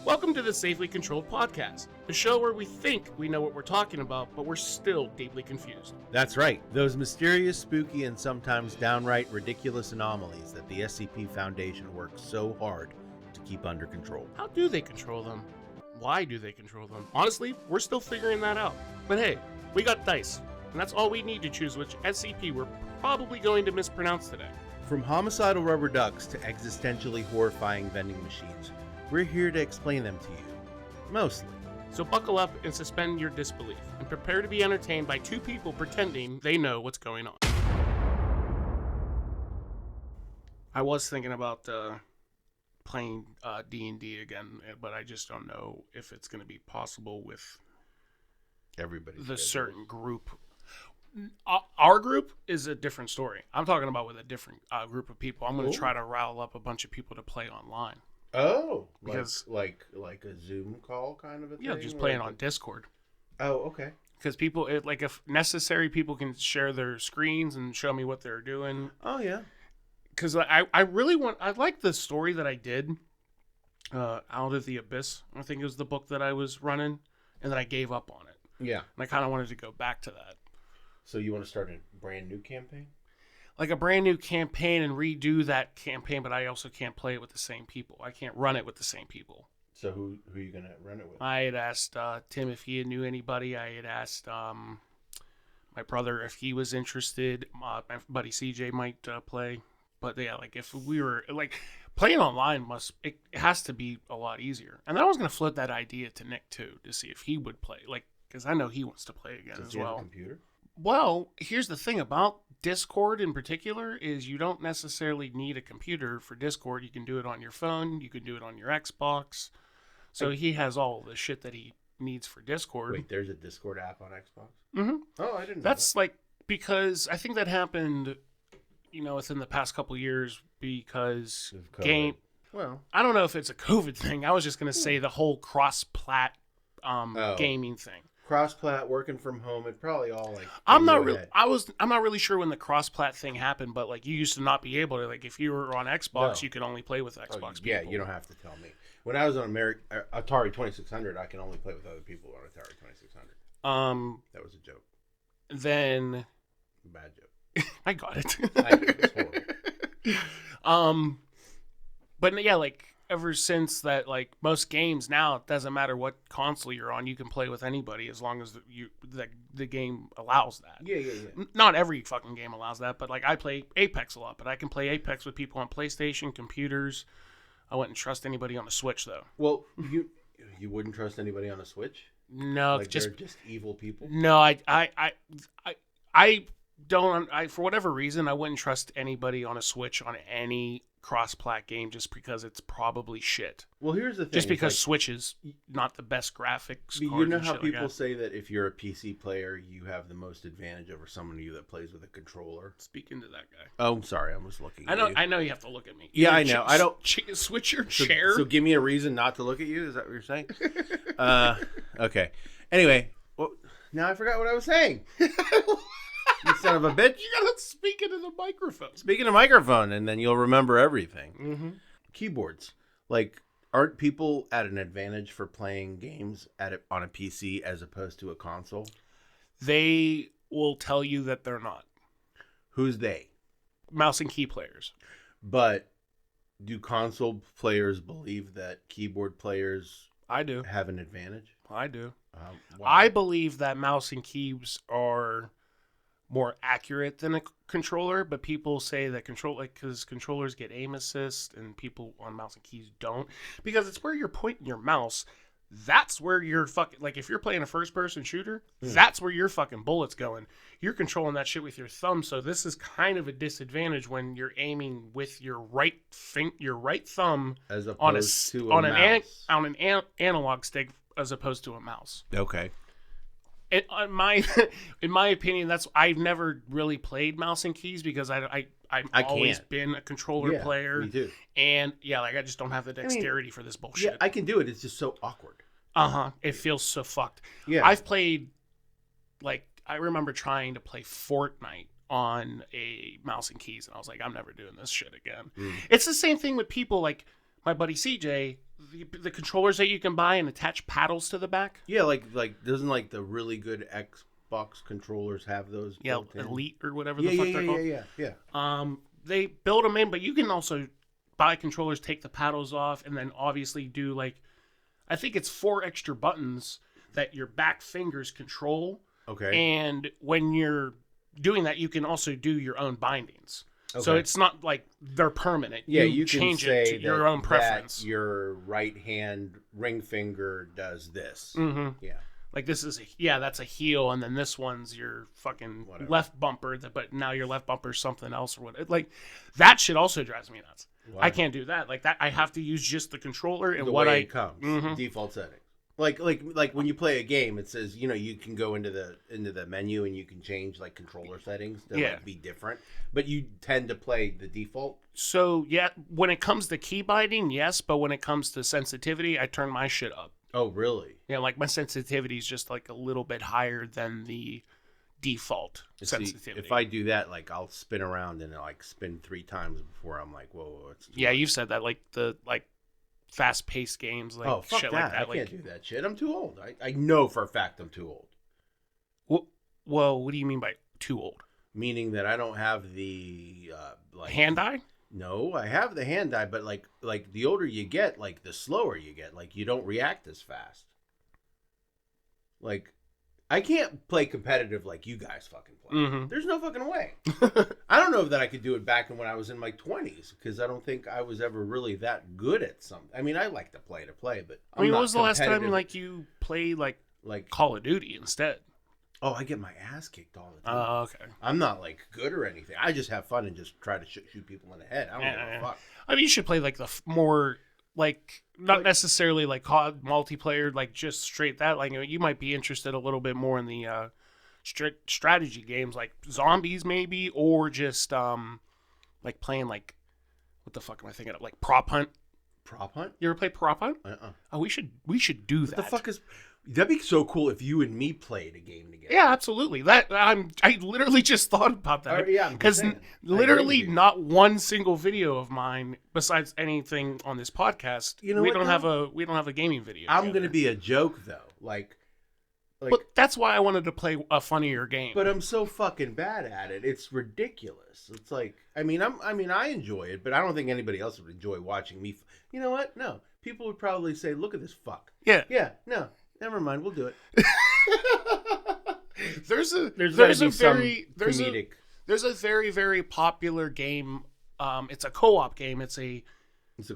Welcome to the Safely Controlled Podcast, a show where we think we know what we're talking about, but we're still deeply confused. That's right, those mysterious, spooky, and sometimes downright ridiculous anomalies that the SCP Foundation works so hard to keep under control. How do they control them? Why do they control them? Honestly, we're still figuring that out. But hey, we got dice, and that's all we need to choose which SCP we're probably going to mispronounce today. From homicidal rubber ducks to existentially horrifying vending machines, we're here to explain them to you. Mostly. So buckle up and suspend your disbelief, and prepare to be entertained by two people pretending they know what's going on. I was thinking about playing D&D again, but I just don't know if it's going to be possible with the certain group. Our group is a different story. I'm talking about with a different group of people. I'm going to try to rile up a bunch of people to play online. Oh, because like a Zoom call kind of a thing? Yeah, just playing on Discord. Oh, okay. Because people, if necessary, people can share their screens and show me what they're doing. Oh, yeah. Because I like the story that I did, Out of the Abyss. I think it was the book that I was running, and then I gave up on it. Yeah. And I kind of wanted to go back to that. So you want to start a brand new campaign? Like a brand new campaign and redo that campaign, but I also can't play it with the same people. I can't run it with the same people. So who are you going to run it with? I had asked Tim if he knew anybody. I had asked my brother if he was interested. My buddy CJ might play. But yeah, like if we were like playing online, it has to be a lot easier. And then I was going to float that idea to Nick too to see if he would play. Like, because I know he wants to play again as well. Does he have a computer? Well, here's the thing about Discord in particular is you don't necessarily need a computer for Discord. You can do it on your phone. You can do it on your Xbox. So he has all the shit that he needs for Discord. Wait, there's a Discord app on Xbox? Mm-hmm. Oh, I didn't know That's like, because I think that happened, within the past couple years because game... Well, I don't know if it's a COVID thing. I was just going to say the whole cross-plat gaming thing. Cross-plat, working from home, it probably all like. I'm not really sure when the cross-plat thing happened, but like you used to not be able to. Like if you were on Xbox, you could only play with Xbox people. Yeah, you don't have to tell me. When I was on Atari 2600, I can only play with other people on Atari 2600. That was a joke. Then. Bad joke. I got it. I know, it's horrible. But yeah, like. Ever since that, like most games now, it doesn't matter what console you're on, you can play with anybody as long as the game allows that. Yeah. Not every fucking game allows that, but like I play Apex a lot, but I can play Apex with people on PlayStation, computers. I wouldn't trust anybody on the Switch though. Well, you wouldn't trust anybody on a Switch? No, like they're just evil people. No, I don't. For whatever reason, I wouldn't trust anybody on a Switch on any cross-plat game just because it's probably shit. Well, here's the thing. Just because Switch is not the best graphics. You know how people say that if you're a PC player, you have the most advantage over someone that plays with a controller? Speaking to that guy. Oh, I'm sorry. I was looking at you. I know you have to look at me. Yeah, I know. I don't... Switch your chair. So give me a reason not to look at you? Is that what you're saying? Okay. Anyway, now I forgot what I was saying. You son of a bitch. You gotta speak into the microphone. Speak in the microphone, and then you'll remember everything. Mm-hmm. Keyboards. Like, aren't people at an advantage for playing games on a PC as opposed to a console? They will tell you that they're not. Who's they? Mouse and key players. But do console players believe that keyboard players have an advantage? I do. Wow. I believe that mouse and keys are more accurate than a controller, but people say that because controllers get aim assist and people on mouse and keys don't, because it's where you're pointing your mouse. That's where you're fucking, like if you're playing a first person shooter, that's where your fucking bullet's going. You're controlling that shit with your thumb, so this is kind of a disadvantage when you're aiming with your right thumb as opposed to an analog stick as opposed to a mouse. Okay. In my opinion, I've never really played mouse and keys because I've always been a controller player. Me too. And I just don't have the dexterity for this bullshit. Yeah, I can do it. It's just so awkward. It feels so fucked. Yeah. I've played, I remember trying to play Fortnite on a mouse and keys, and I was like, I'm never doing this shit again. It's the same thing with people like my buddy CJ. the controllers that you can buy and attach paddles to the back. Yeah, like doesn't like the really good Xbox controllers have those? Yeah, built in? Elite or whatever Yeah, the fuck yeah, they're yeah, called. yeah, yeah. They build them in, but you can also buy controllers, take the paddles off, and then obviously do like, I think it's 4 extra buttons that your back fingers control. Okay. And when you're doing that, you can also do your own bindings. Okay. So it's not like they're permanent. Yeah, you change can say it to your own preference. That your right hand ring finger does this. Mm-hmm. Yeah. Like this is, that's a heel, and then this one's your fucking Whatever. left bumper, but now your left bumper's something else or what. Like, that shit also drives me nuts. Why? I can't do that. Like that, I have to use just the controller and The what way I it comes. Mhm. Default settings. Like when you play a game, it says, you can go into the menu and you can change like controller settings to like, be different, but you tend to play the default. So yeah, when it comes to key binding, yes, but when it comes to sensitivity, I turn my shit up. Oh, really? Yeah, like my sensitivity is just like a little bit higher than the default sensitivity. If I do that, like I'll spin around and like spin 3 times before I'm like, whoa, it's too much. You've said that, like the fast-paced games, like fuck shit that. like that. I can't do that shit. I'm too old. I know for a fact I'm too old. Well, what do you mean by too old? Meaning that I don't have the hand eye? No, I have the hand eye, but like the older you get, like the slower you get. Like you don't react as fast. Like I can't play competitive like you guys fucking play. Mm-hmm. There's no fucking way. I don't know that I could do it back when I was in my 20s because I don't think I was ever really that good at something. I mean, I like to play, but I mean, what was the last time like you played like Call of Duty instead? Oh, I get my ass kicked all the time. Oh, okay. I'm not like good or anything. I just have fun and just try to shoot people in the head. I don't give a fuck. I mean, you should play like the more like not necessarily like COD multiplayer, like just straight that. Like you might be interested a little bit more in the strategy games, like zombies maybe, or just like playing like what the fuck am I thinking of? Like Prop Hunt. Prop Hunt? You ever play Prop Hunt? Oh, we should do that. What the fuck is? That'd be so cool if you and me played a game together. Yeah, absolutely. I literally just thought about that. Yeah, because literally not one single video of mine, besides anything on this podcast, we don't have a gaming video. I'm gonna be a joke though, like. But that's why I wanted to play a funnier game. But I'm so fucking bad at it. It's ridiculous. It's like, I mean, I enjoy it, but I don't think anybody else would enjoy watching me. You know what? No, people would probably say, "Look at this fuck." Yeah. Yeah. No. Never mind, we'll do it. there's a very, very popular game. It's a co-op game. What's it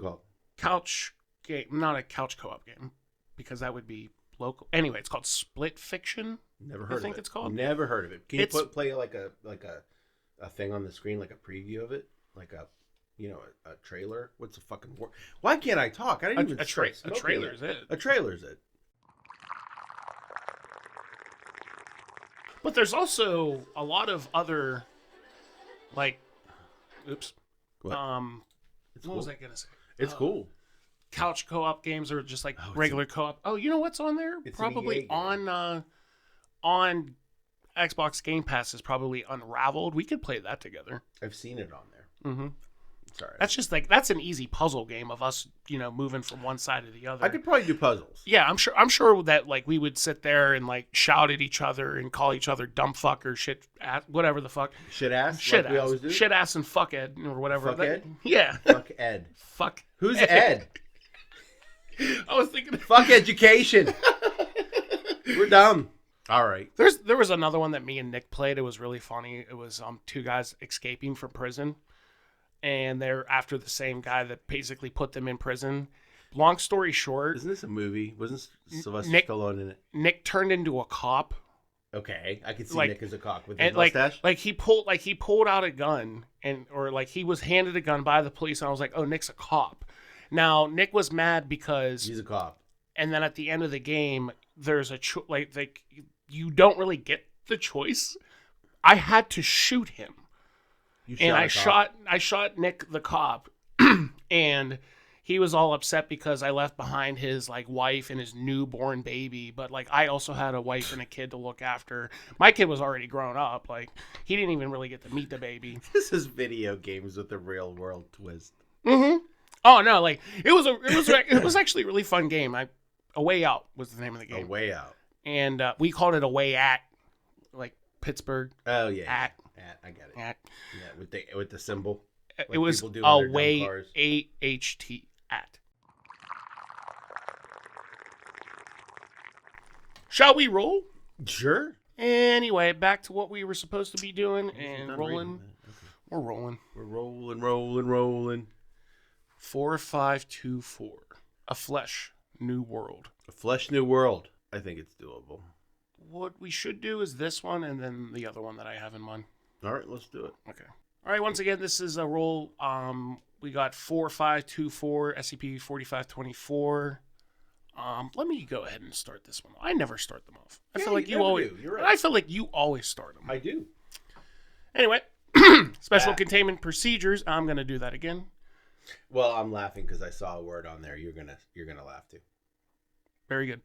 called? Couch game, not a couch co-op game, because that would be local. Anyway, it's called Split Fiction. Never heard of it. I think it's called. Never heard of it. Can you play like a thing on the screen, like a preview of it, like a trailer? What's a fucking word? Why can't I talk? I didn't even. A trailer is it? A trailer is it? But there's also a lot of other, like, oops. What? What was I gonna say? It's cool. Couch co-op games or just like regular co-op. Oh, you know what's on there? Probably on Xbox Game Pass is probably Unraveled. We could play that together. I've seen it on there. Mm-hmm. Sorry. That's just like that's an easy puzzle game of us, moving from one side to the other. I could probably do puzzles. Yeah, I'm sure that like we would sit there and like shout at each other and call each other dumb fuck or shit ass, whatever the fuck. Shit ass? Shit like ass. we always do? Shit ass and fuck Ed or whatever. Fuck Ed? Yeah. Fuck Ed. Fuck. Who's Ed? I was thinking fuck education. We're dumb. All right. There was another one that me and Nick played. It was really funny. It was 2 guys escaping from prison. And they're after the same guy that basically put them in prison. Long story short, isn't this a movie? Wasn't Sylvester Stallone in it? Nick turned into a cop. Okay, I could see Nick as a cop with his like, mustache. Like he pulled out a gun or he was handed a gun by the police, and I was like, oh, Nick's a cop. Now Nick was mad because he's a cop. And then at the end of the game, there's a you don't really get the choice. I had to shoot him. I shot Nick the cop, and he was all upset because I left behind his like wife and his newborn baby. But like I also had a wife and a kid to look after. My kid was already grown up. Like he didn't even really get to meet the baby. This is video games with a real world twist. Mm-hmm. Oh no, like it was actually a really fun game. A Way Out was the name of the A game. Way Out. And we called it A Way At, like Pittsburgh. Oh yeah. At. I got it. At. Yeah, with the symbol. Like it was people do A on their dumb Way cars. AHT at. Shall we roll? Sure. Anyway, back to what we were supposed to be doing and Done rolling. reading that. Okay. We're rolling. We're rolling. 4524. A Flesh New World. A Flesh New World. I think it's doable. What we should do is this one and then the other one that I have in mind. All right, let's do it. Okay. All right, once again, this is a roll. We got 4524, SCP-4524. Let me go ahead and start this one. I never start them off. I feel like you always do. You're right. I feel like you always start them. I do. Anyway, special containment procedures. I'm going to do that again. Well, I'm laughing because I saw a word on there. You're gonna laugh too. Very good.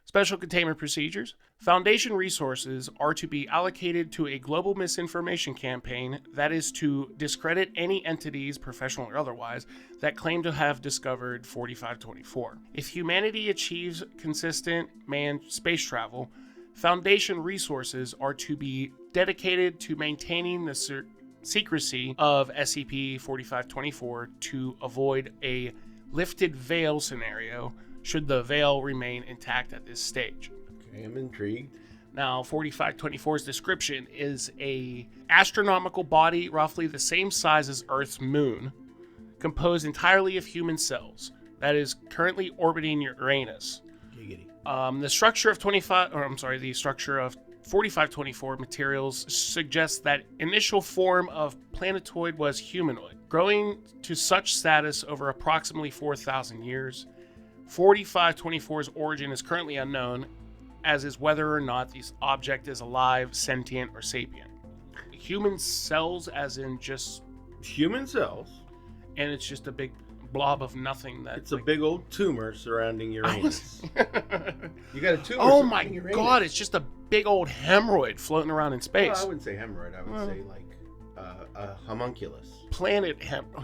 Special containment procedures. Foundation resources are to be allocated to a global misinformation campaign that is to discredit any entities, professional or otherwise, that claim to have discovered 4524. If humanity achieves consistent manned space travel, Foundation resources are to be dedicated to maintaining the secrecy of SCP-4524 to avoid a lifted veil scenario should the veil remain intact at this stage. Okay, I'm intrigued. Now, 4524's description is a astronomical body roughly the same size as Earth's moon, composed entirely of human cells, that is currently orbiting Uranus. Giggity. The structure of 4524 materials suggests that initial form of planetoid was humanoid, growing to such status over approximately 4,000 years. 4524's origin is currently unknown, as is whether or not this object is alive, sentient, or sapient. Human cells, as in just human cells, and it's just a big blob of nothing. It's a big old tumor surrounding Uranus. You got a tumor. Oh my God! It's just a big old hemorrhoid floating around in space. Well, I wouldn't say hemorrhoid. I would say like a homunculus.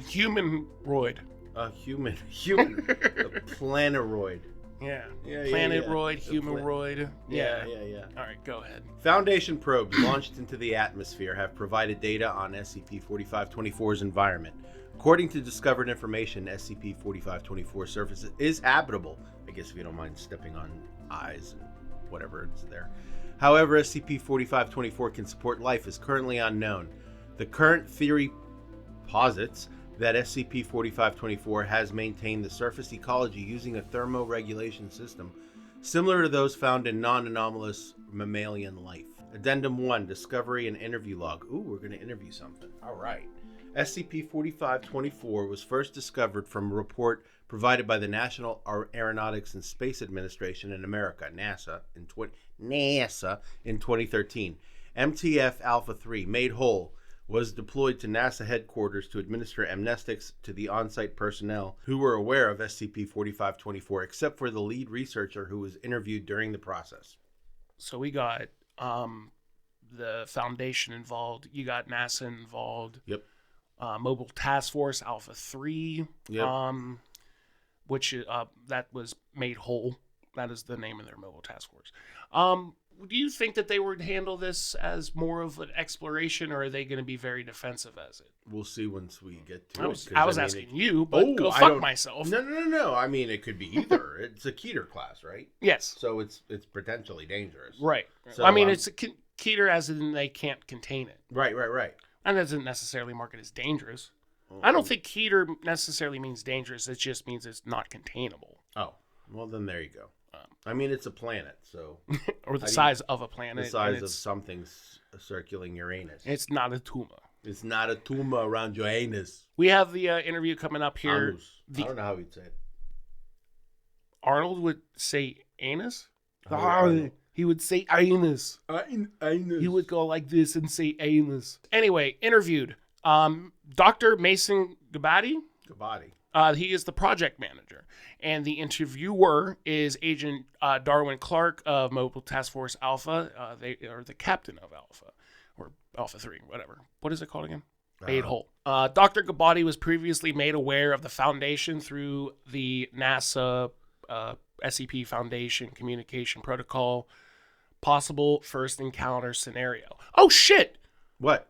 Humanoid. A human, a planeroid. Yeah. Planetroid, humanoid. Yeah. All right, go ahead. Foundation probes launched into the atmosphere have provided data on SCP-4524's environment. According to discovered information, SCP-4524 surface is habitable. I guess if you don't mind stepping on eyes and whatever is there. However, SCP-4524 can support life is currently unknown. The current theory posits that SCP-4524 has maintained the surface ecology using a thermoregulation system similar to those found in non-anomalous mammalian life. Addendum 1, Discovery and Interview Log. Ooh, we're going to interview something. All right. SCP-4524 was first discovered from a report provided by the National Aeronautics and Space Administration in America, NASA, in 2013. MTF Alpha 3, made whole, was deployed to NASA headquarters to administer amnestics to the on-site personnel who were aware of SCP-4524, except for the lead researcher who was interviewed during the process. So we got the Foundation involved. You got NASA involved. Yep. Mobile Task Force Alpha 3. Yep. Which that was made whole. That is the name of their mobile task force. Do you think that they would handle this as more of an exploration, or are they going to be very defensive as it? We'll see once we get to it. I was asking you, but go fuck myself. No. I mean, it could be either. It's a Keter class, right? Yes. So it's potentially dangerous. Right. So, I mean, it's a Keter as in they can't contain it. Right. That doesn't necessarily mark it as dangerous. I don't think Keter necessarily means dangerous. It just means it's not containable. Oh, well, then there you go. I mean, it's a planet, so... or the size of a planet. The size of something circling Uranus. It's not a tumor. It's not a tumor around your anus. We have the interview coming up here. Anus. I don't know how he'd say it. Arnold would say anus? Arnold. He would say anus. Anus. He would go like this and say anus. Anyway, interviewed. Dr. Mason Gabati. He is the project manager. And the interviewer is Agent Darwin Clark of Mobile Task Force Alpha. They are the captain of Alpha. Or Alpha 3, whatever. What is it called again? Made whole. Dr. Gabati was previously made aware of the Foundation through the NASA SCP Foundation Communication Protocol possible first encounter scenario. Oh, shit! What?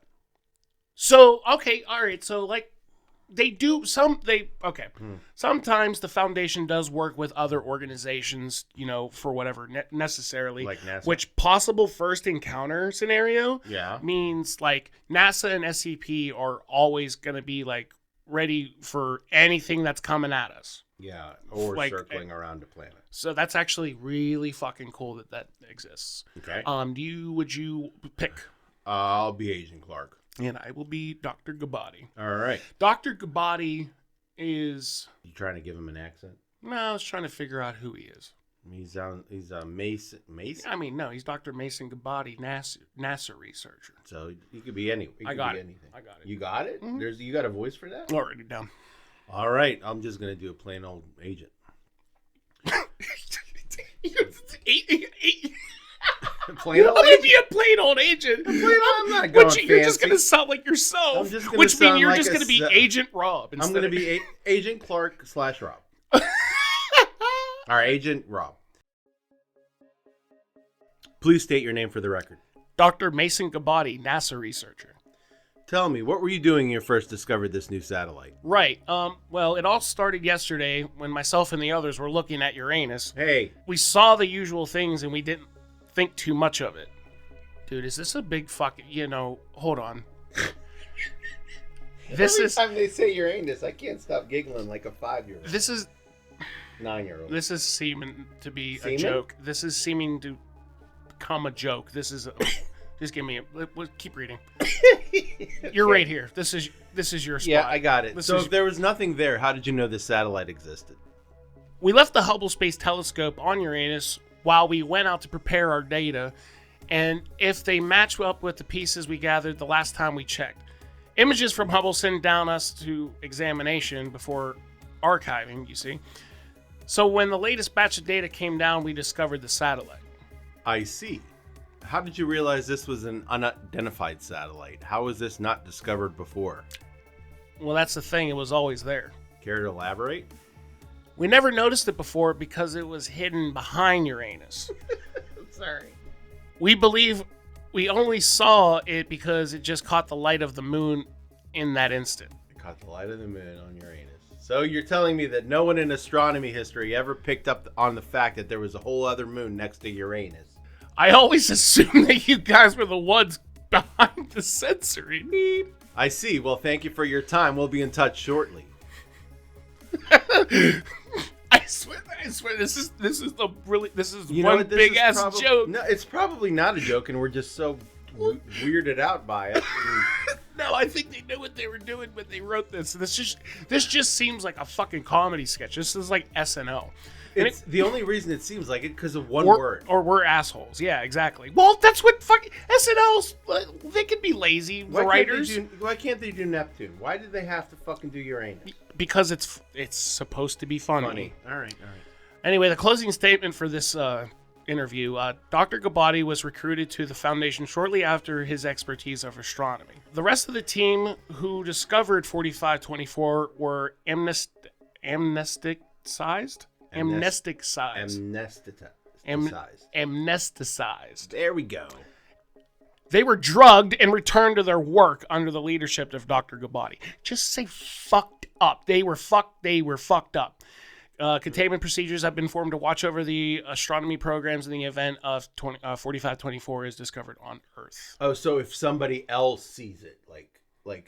So, okay, all right. So, like, sometimes the Foundation does work with other organizations, for whatever necessarily. Like NASA. Which possible first encounter scenario Yeah. means, like, NASA and SCP are always going to be, like, ready for anything that's coming at us. Yeah, or like, circling around the planet. So that's actually really fucking cool that exists. Okay. Would you pick? I'll be Agent Clark. And I will be Dr. Gabati. All right. Dr. Gabati is... You trying to give him an accent? No, I was trying to figure out who he is. He's a Mason. Mason? I mean, no, he's Dr. Mason Gabati, NASA researcher. So he could be anything. I got it. I got it. You got it? Mm-hmm. You got a voice for that? Already down. All right. I'm just gonna do a plain old agent. Plain old agent. Be a plain old agent. I'm not going fancy. You're just gonna sound like yourself. Which means you're just gonna be Agent Rob. I'm gonna be Agent Clark / Rob. All right, Agent Rob. Please state your name for the record. Dr. Mason Gabati, NASA researcher. Tell me, what were you doing when you first discovered this new satellite? Right. Well, it all started yesterday when myself and the others were looking at Uranus. Hey. We saw the usual things and we didn't think too much of it. Dude, is this a big fucking, hold on. Every time they say Uranus, I can't stop giggling like a 5-year-old. 9-year-old. This is seeming to be Seeming? A joke. This is seeming to become a joke. This is just give me keep reading. You're right here. This is your spot. Yeah, I got it. So if there was nothing there, how did you know this satellite existed? We left the Hubble Space Telescope on Uranus while we went out to prepare our data, and if they match up with the pieces we gathered the last time we checked. Images from Hubble send down us to examination before archiving, you see. So when the latest batch of data came down, we discovered the satellite. I see. How did you realize this was an unidentified satellite? How was this not discovered before? Well, that's the thing. It was always there. Care to elaborate? We never noticed it before because it was hidden behind Uranus. Sorry. We believe we only saw it because it just caught the light of the moon in that instant. It caught the light of the moon on Uranus. So you're telling me that no one in astronomy history ever picked up on the fact that there was a whole other moon next to Uranus? I always assumed that you guys were the ones behind the censoring. Beep. I see. Well, thank you for your time. We'll be in touch shortly. I swear, this is one big ass joke. No, it's probably not a joke, and we're just so weirded out by it. No, I think they knew what they were doing when they wrote this. This just seems like a fucking comedy sketch. This is like SNL. It's the only reason it seems like it because of one word. Or we're assholes. Yeah, exactly. Well, that's what fucking SNL's. They can be lazy. The writers. Why can't they do Neptune? Why did they have to fucking do Uranus? Because it's supposed to be funny. All right. Anyway, the closing statement for this interview. Dr. Gabati was recruited to the Foundation shortly after his expertise of astronomy. The rest of the team who discovered 4524 were amnesticized. There we go. They were drugged and returned to their work under the leadership of Dr. Gabati. Just say fucked up. They were fucked up. Containment procedures have been formed to watch over the astronomy programs in the event of 4524 is discovered on Earth. Oh, so if somebody else sees it, like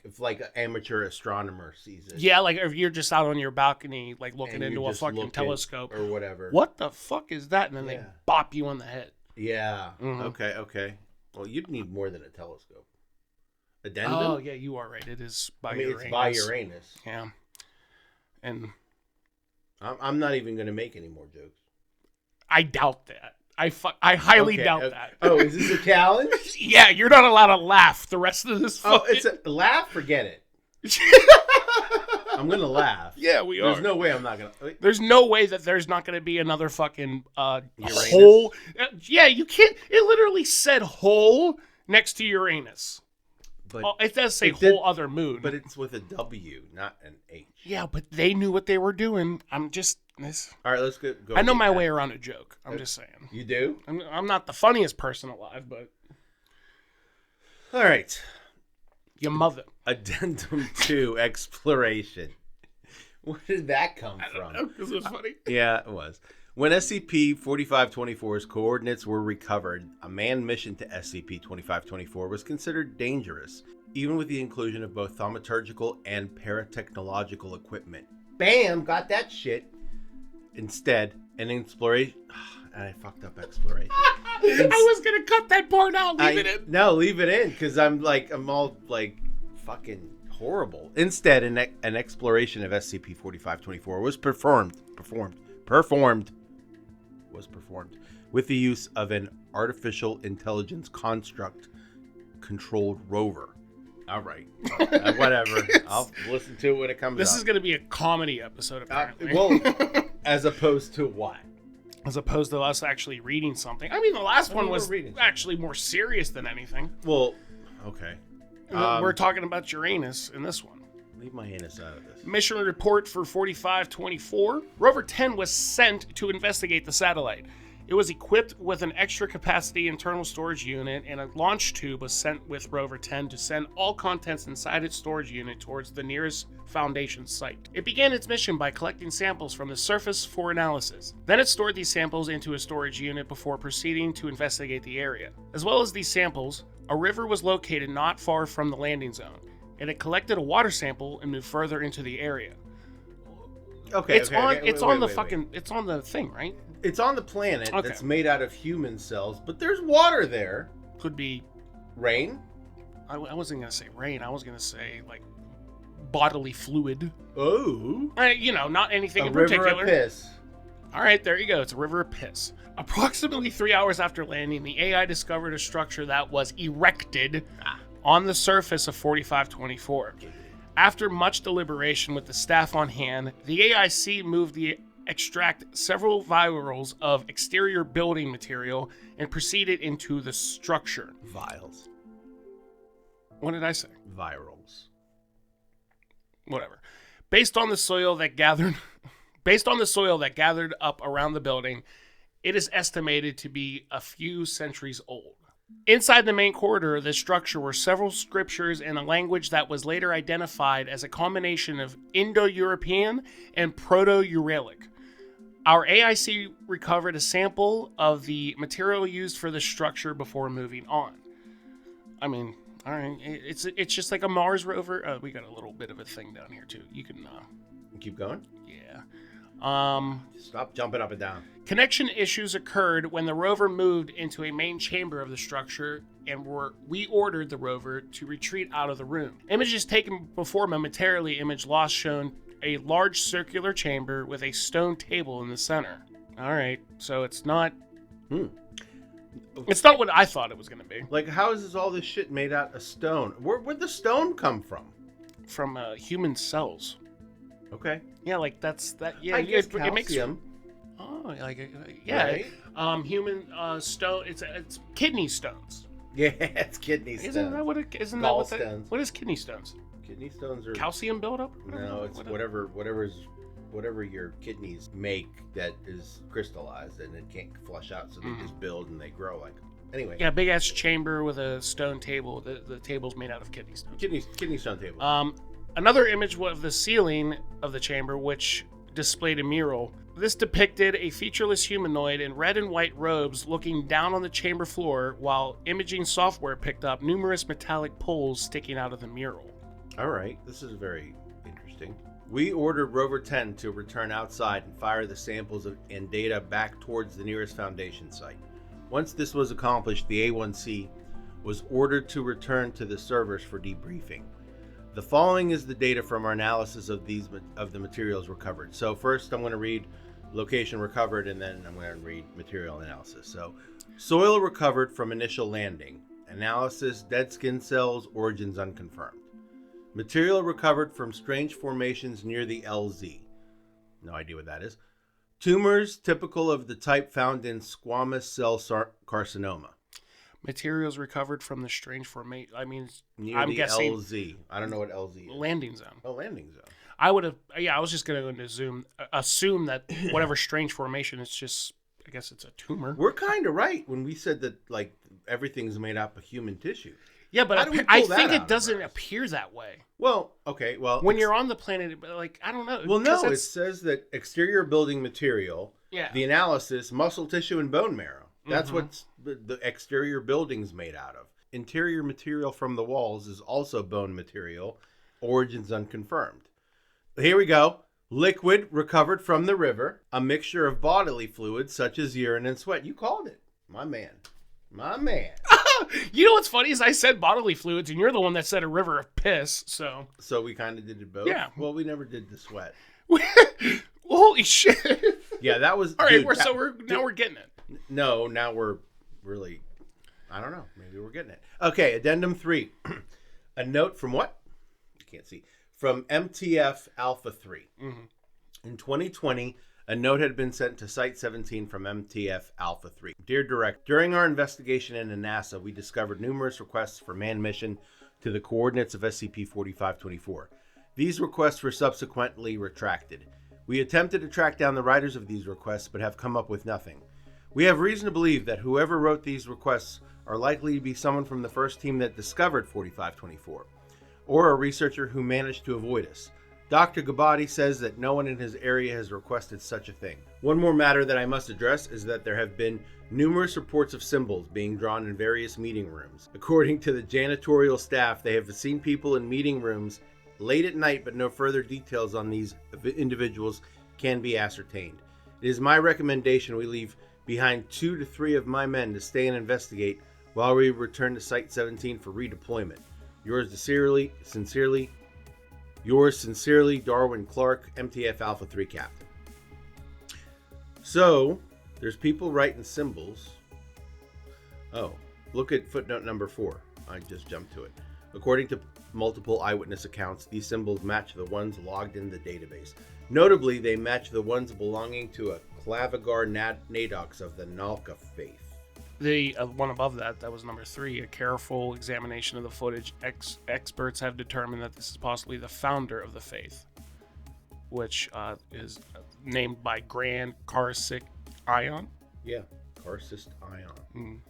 if an amateur astronomer sees it. Yeah, like if you're just out on your balcony, like looking into a fucking telescope or whatever. What the fuck is that? And then they bop you on the head. Yeah. Mm-hmm. Okay. Well, you'd need more than a telescope. Addendum? Oh, yeah, you are right. It is by Uranus. It's by Uranus. Yeah. And I'm not even going to make any more jokes. I doubt that. I highly doubt that. Oh, is this a challenge? Yeah, you're not allowed to laugh the rest of this. Oh, it's a laugh? Forget it. I'm going to laugh. Yeah, we are. There's no way I'm not going to. There's no way that there's not going to be another fucking hole. Yeah, you can't. It literally said hole next to Uranus. But Oh, it does say it did- whole other moon. but it's with a W, not an H. yeah, but they knew what they were doing. I'm just this. All right, let's go. I know with my that. way around a joke. I'm just saying. You do? I'm not the funniest person alive, but All right. your mother. Addendum 2, exploration. Where did that come from? Because it was funny. Yeah, it was. When SCP-4524's coordinates were recovered, a manned mission to SCP-2524 was considered dangerous, even with the inclusion of both thaumaturgical and paratechnological equipment. Bam! Got that shit. Instead, an exploration... I fucked up exploration. I was gonna cut that part out. Leave it in. No, leave it in, because I'm all fucking horrible. Instead, an exploration of SCP-4524 was performed with the use of an artificial intelligence construct controlled rover. All right. Whatever. I'll listen to it when it comes This up. is gonna be a comedy episode, apparently. Well, as opposed to what? As opposed to us actually reading something. I mean, the last one we're was reading actually more serious than anything. Well, okay. We're talking about Uranus in this one. Leave my anus out of this. Mission report for 4524. Rover 10 was sent to investigate the satellite. It was equipped with an extra capacity internal storage unit, and a launch tube was sent with Rover 10 to send all contents inside its storage unit towards the nearest Foundation site. It began its mission by collecting samples from the surface for analysis. Then it stored these samples into a storage unit before proceeding to investigate the area. As well as these samples, a river was located not far from the landing zone, and it collected a water sample and moved further into the area. Okay, It's on the wait. fucking it's on the thing, right? It's on the planet Okay. that's made out of human cells, but there's water there. Could be Rain? I wasn't gonna say rain. I was gonna say like bodily fluid. Oh. Not anything A in river particular. of piss. All right, there you go. It's a river of piss. Approximately 3 hours after landing, the AI discovered a structure that was erected on the surface of 4524. After much deliberation with the staff on hand, the AIC moved to extract several vials of exterior building material and proceeded into the structure. Vials. What did I say? Virals. Whatever. Based on the soil that gathered up around the building, it is estimated to be a few centuries old. Inside the main corridor of this structure were several scriptures in a language that was later identified as a combination of Indo-European and Proto-Uralic. Our AIC recovered a sample of the material used for the structure before moving on. I mean, all right, it's just like a Mars rover. We got a little bit of a thing down here too. You can, Keep going. yeah. Stop jumping up and down. Connection issues occurred when the rover moved into a main chamber of the structure, and we ordered the rover to retreat out of the room. Images taken before momentarily image loss shown a large circular chamber with a stone table in the center. All right, so it's not. It's not what I thought it was going to be. Like, how is all this shit made out of stone? Where'd the stone come from? From human cells. Okay. Yeah, like that's that. Yeah, I guess it makes. calcium. Oh, like yeah. Right? Human stone. It's kidney stones. Yeah, it's kidney stones. Isn't that what it? Isn't that what? Gallstones. What is kidney stones? Kidney stones are Calcium buildup? no, it's whatever your kidneys make that is crystallized and it can't flush out, so they just build and they grow like. Anyway. Yeah, big ass chamber with a stone table. The table's made out of kidney stones. Kidney stone table. Another image of the ceiling of the chamber, which displayed a mural. This depicted a featureless humanoid in red and white robes looking down on the chamber floor, while imaging software picked up numerous metallic poles sticking out of the mural. All right, this is very interesting. We ordered Rover 10 to return outside and fire the samples and data back towards the nearest Foundation site. Once this was accomplished, the A1C was ordered to return to the servers for debriefing. The following is the data from our analysis of the materials recovered. So first I'm going to read location recovered, and then I'm going to read material analysis. So soil recovered from initial landing. Analysis, dead skin cells, origins unconfirmed. Material recovered from strange formations near the LZ. No idea what that is. Tumors typical of the type found in squamous cell carcinoma. Materials recovered from the strange formation. I mean, Near I'm the guessing LZ. I don't know what LZ is. landing zone. Oh, landing zone. I would have. Yeah, I was just going to assume that whatever strange formation is just. I guess it's a tumor. We're kind of right when we said that like everything's made up of human tissue. Yeah, but I think it doesn't appear that way. Well, okay, well, when you're on the planet, like I don't know. Well, no, it says that exterior building material. Yeah. The analysis, muscle tissue, and bone marrow. That's what the exterior building's made out of. Interior material from the walls is also bone material. Origins unconfirmed. Here we go. Liquid recovered from the river. A mixture of bodily fluids such as urine and sweat. You called it. My man. My man. You know what's funny is I said bodily fluids, and you're the one that said a river of piss. So we kind of did it both. Yeah. Well, we never did the sweat. Holy shit. Yeah, that was all right. We're getting it. No, now we're really. I don't know. Maybe we're getting it. Okay, addendum 3. A note from what? You can't see. From MTF Alpha 3. In 2020. A note had been sent to Site 17 from MTF Alpha 3. Dear Director, during our investigation into NASA, we discovered numerous requests for manned mission to the coordinates of SCP-4524. These requests were subsequently retracted. We attempted to track down the writers of these requests, but have come up with nothing. We have reason to believe that whoever wrote these requests are likely to be someone from the first team that discovered 4524, or a researcher who managed to avoid us. Dr. Giggity says that no one in his area has requested such a thing. One more matter that I must address is that there have been numerous reports of symbols being drawn in various meeting rooms. According to the janitorial staff, they have seen people in meeting rooms late at night, but no further details on these individuals can be ascertained. It is my recommendation we leave behind 2 to 3 of my men to stay and investigate while we return to Site 17 for redeployment. Yours sincerely, Darwin Clark, MTF Alpha 3 Captain. So, there's people writing symbols. Oh, look at footnote number 4. I just jumped to it. According to multiple eyewitness accounts, these symbols match the ones logged in the database. Notably, they match the ones belonging to a Clavigar Nadox of the Nalka faith. The one above that was number 3. A careful examination of the footage. Experts have determined that this is possibly the founder of the faith, which is named by Grand Karsic Ion. Yeah, Karsic Ion.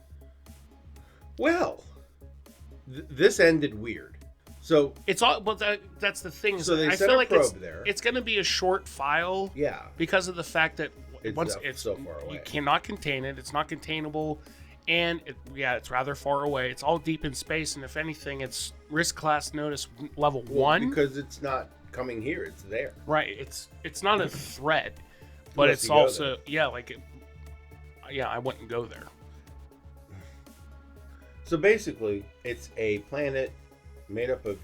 Well, this ended weird. So it's all, but that's the thing. So they I sent feel a like probe there. It's going to be a short file. Yeah, because of the fact that once it's so far away, you cannot contain it. It's not containable, and it's rather far away. It's all deep in space, and if anything, it's risk class notice level 1 because it's not coming here. It's there. Right. It's not a threat, but it's also I wouldn't go there. So basically, it's a planet made up of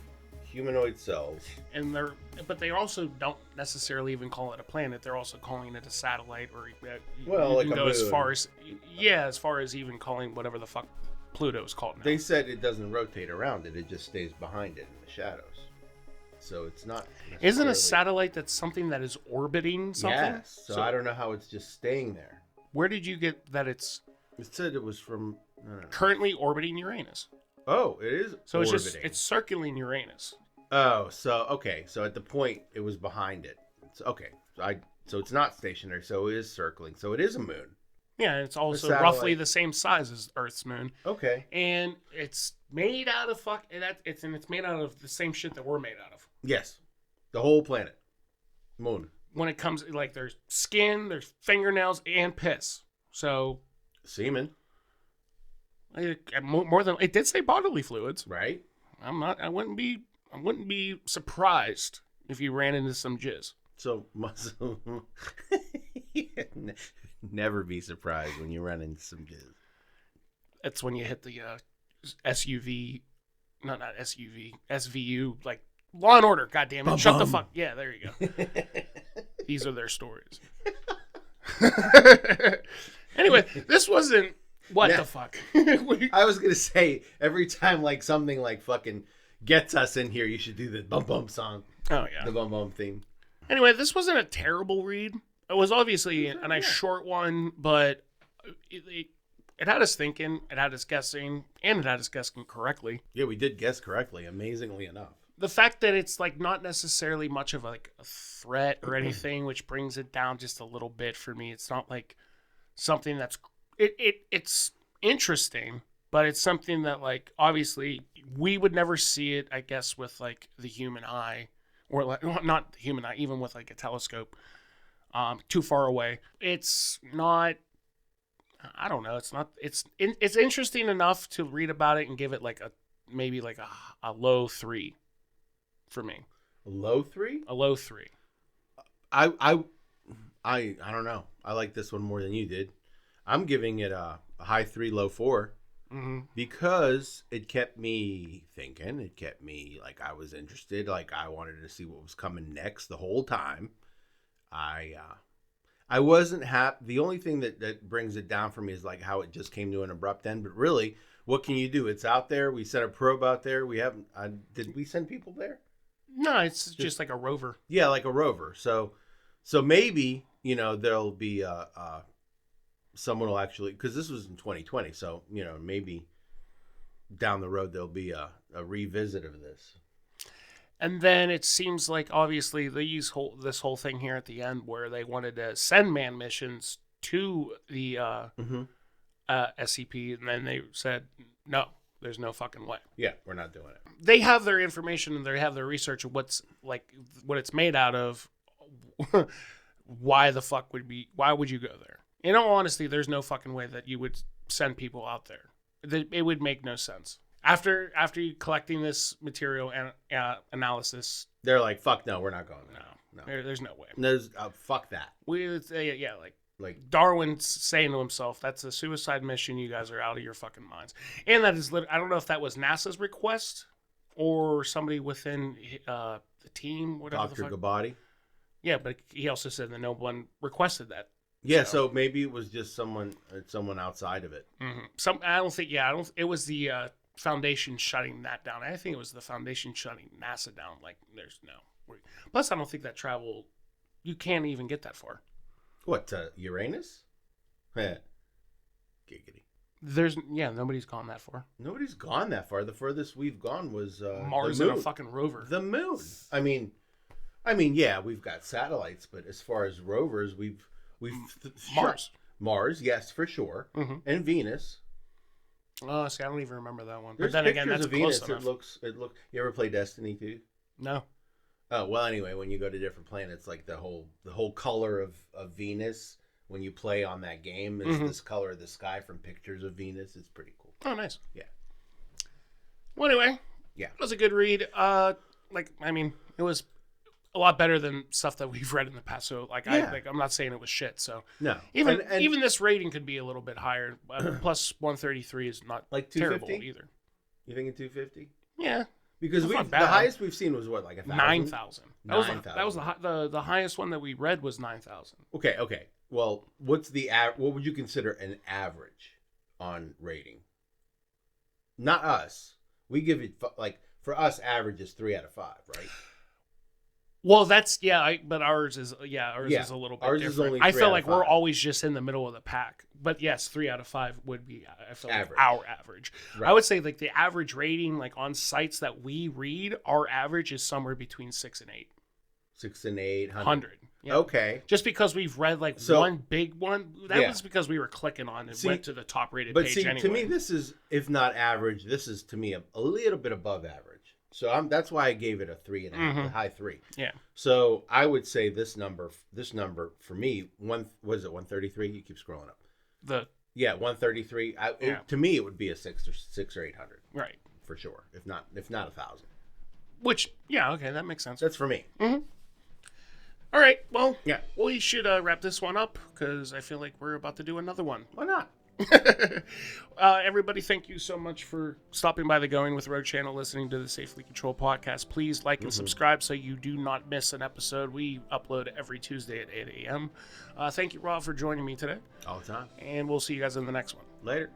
humanoid cells, and but they also don't necessarily even call it a planet. They're also calling it a satellite, or like you can a go moon. as far as even calling whatever the fuck Pluto's called now. They said it doesn't rotate around it; it just stays behind it in the shadows. So it's not. Isn't a satellite that's something that is orbiting something? Yes. So I don't know how it's just staying there. Where did you get that? It said it was from currently orbiting Uranus. Oh, it is. So it's circling Uranus. Oh, so okay. So at the point it was behind it. Okay. So it's not stationary. So it is circling. So it is a moon. Yeah, it's also roughly the same size as Earth's moon. Okay. And it's made out of it's made out of the same shit that we're made out of. Yes. The whole planet. Moon. When it comes there's skin, there's fingernails, and piss. So semen. More than it did say bodily fluids. Right. I wouldn't be surprised if you ran into some jizz. So never be surprised when you run into some jizz. That's when you hit the SUV, not SUV, SVU, like Law and Order. God damn it! Shut the fuck. Yeah, there you go. These are their stories. Anyway, this wasn't. What the fuck? I was gonna say every time something fucking gets us in here, you should do the bum bum song. Oh yeah, the bum bum theme. Anyway, this wasn't a terrible read. It was obviously a nice short one, but it had us thinking, it had us guessing, and it had us guessing correctly. Yeah, we did guess correctly, amazingly enough. The fact that it's like not necessarily much of like a threat or anything, which brings it down just a little bit for me. It's not like something that's it's interesting, but it's something that like obviously we would never see it, I guess, with like the human eye, or like not the human eye, even with like a telescope, too far away. It's not. I don't know. It's not. It's interesting enough to read about it and give it like a maybe like a low 3 for me. A low 3? A low 3. I don't know. I like this one more than you did. I'm giving it a high 3, low 4, because it kept me thinking. It kept me like I was interested. Like I wanted to see what was coming next the whole time. I wasn't happy. The only thing that brings it down for me is like how it just came to an abrupt end. But really, what can you do? It's out there. We sent a probe out there. We haven't. Did we send people there? No, it's just like a rover. Yeah, like a rover. So maybe there'll be someone will actually, because this was in 2020. So maybe down the road there'll be a revisit of this. And then it seems like obviously they use this whole thing here at the end where they wanted to send manned missions to the SCP, and then they said no, there's no fucking way. Yeah, we're not doing it. They have their information and they have their research of what it's made out of. Why would you go there? In all honesty, there's no fucking way that you would send people out there. It would make no sense. After you collecting this material and analysis, they're like, "Fuck no, we're not going there." No. There's no way. There's fuck that. Like Darwin's saying to himself, "That's a suicide mission. You guys are out of your fucking minds." And that is, I don't know if that was NASA's request or somebody within the team, whatever. Dr. Giggity. Yeah, but he also said that no one requested that. Yeah, so maybe it was just someone outside of it. Mm-hmm. It was the Foundation shutting that down. I think it was the Foundation shutting NASA down. Like, there's no. Plus, I don't think that travel, you can't even get that far. What, Uranus? Giggity. Nobody's gone that far. Nobody's gone that far. The furthest we've gone was Mars in a fucking rover. The moon. I mean, yeah, we've got satellites, but as far as rovers, we've Mars, yes, for sure, and Venus. Oh, see, I don't even remember that one. There's but then again, that's of close Venus. enough. It look. You ever play Destiny 2? No. Oh well. Anyway, when you go to different planets, like the whole color of Venus when you play on that game is this color of the sky from pictures of Venus. It's pretty cool. Oh, nice. Yeah. Well, anyway, yeah, it was a good read. It was a lot better than stuff that we've read in the past. So, I'm not saying it was shit. So, no, even this rating could be a little bit higher. Plus, 133 is not like terrible either. You think 250? Yeah, because the highest we've seen was what, like 1,000? 9,000. That was 9,000. the highest one that we read was 9,000. Okay. Well, what would you consider an average on rating? Not us. We give it for us, average is 3 out of 5, right? Well, that's but ours is is a little bit ours different. Is only I 3 feel out like of 5. we're always just in the middle of the pack. But yes, 3 out of 5 would be, I feel like, our average. Right. I would say like the average rating, like on sites that we read, our average is somewhere between 6 and 8. 6 and 8, 100. Yeah. Okay. Just because we've read one big one, that was because we were clicking on and went to the top rated page anyway. To me, this is, if not average, this is to me a little bit above average. So that's why I gave it a 3.5, a high 3. Yeah. So I would say this number for me, was it 133? You keep scrolling up. 133. To me, it would be a 6 or 800. Right. For sure. If not 1,000. Which, okay, that makes sense. That's for me. Mm-hmm. All right. Well, we should wrap this one up because I feel like we're about to do another one. Why not? Everybody, thank you so much for stopping by the Going with Road channel, listening to the Safely Controlled podcast. Please like and subscribe so you do not miss an episode. We upload every Tuesday at 8 a.m. Thank you, Rob, for joining me today. All the time. And we'll see you guys in the next one. Later.